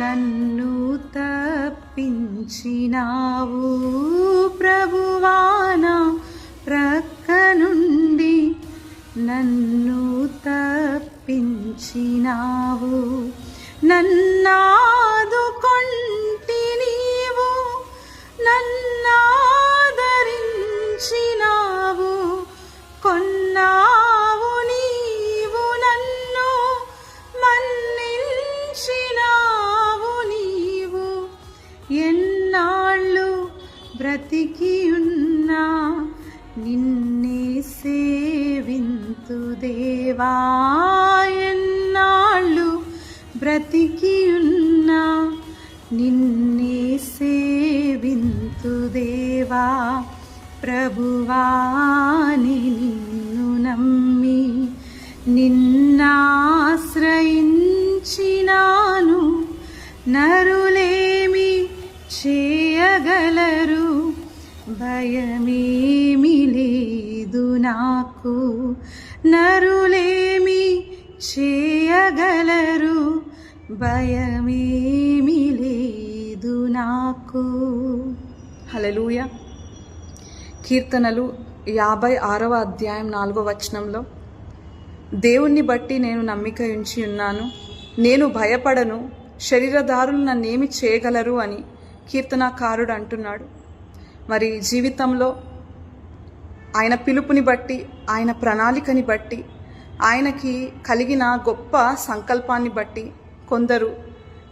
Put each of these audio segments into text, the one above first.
నన్ను తప్పించినావు ప్రభువానా ప్రక్క నుండి నన్ను తప్పించినావు నన్నాదుకొంటి నీవు నన్నాదరించినావు కొన్నావు నీవు నన్ను మన్నించినావు నీవు ఎన్నాళ్ళు బ్రతికి ఉన్నా నిన్నే సేవింతు దేవా ఎన్నాళ్ళు బ్రతికి ఉన్నా నిన్నే సేవింతు దేవా ప్రభువాని నిన్ను నమ్మి నిన్నాశ్రయించినాను నరులేమి చేయగలరు భయమేమి లేదు నాకు నరులేమి చేయగలరు భయమేమి లేదు నాకు. హల్లెలూయా. కీర్తనలు 56వ అధ్యాయం 4వ వచనంలో దేవుణ్ణి బట్టి నేను నమ్మిక ఉంచి ఉన్నాను, నేను భయపడను, శరీరధారులు నన్నేమి చేయగలరు అని కీర్తనాకారుడు అంటున్నాడు. మరి జీవితంలో ఆయన పిలుపుని బట్టి, ఆయన ప్రణాళికని బట్టి, ఆయనకి కలిగిన గొప్ప సంకల్పాన్ని బట్టి కొందరు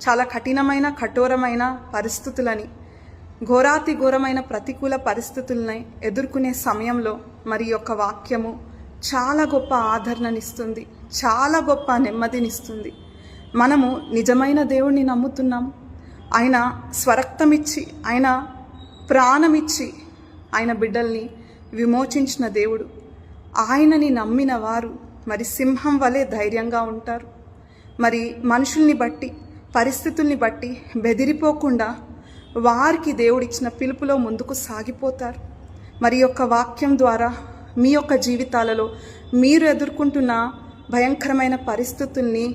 చాలా కఠోరమైన పరిస్థితులని, ఘోరాతి ఘోరమైన ప్రతికూల పరిస్థితులని ఎదుర్కొనే సమయంలో మరి యొక్క వాక్యము చాలా గొప్ప ఆదరణనిస్తుంది, చాలా గొప్ప నెమ్మదినిస్తుంది. మనము నిజమైన దేవుణ్ణి నమ్ముతున్నాం. ఆయన స్వరక్తమిచ్చి, ఆయన ప్రాణమిచ్చి ఆయన బిడ్డల్ని విమోచించిన దేవుడు. ఆయనని నమ్మిన వారు మరి సింహం వలె ధైర్యంగా ఉంటారు. మరి మనుషుల్ని బట్టి, పరిస్థితుల్ని బట్టి బెదిరిపోకుండా వారికి దేవుడిచ్చిన పిలుపులో ముందుకు సాగిపోతారు. మరి యొక్క వాక్యం ద్వారా మీ యొక్క జీవితాలలో మీరు ఎదుర్కొంటున్న భయంకరమైన పరిస్థితుల్ని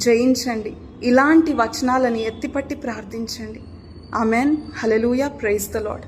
జయించండి. ఇలాంటి వచనాలని ఎత్తిపట్టి ప్రార్థించండి. Amen. Hallelujah. Praise the lord.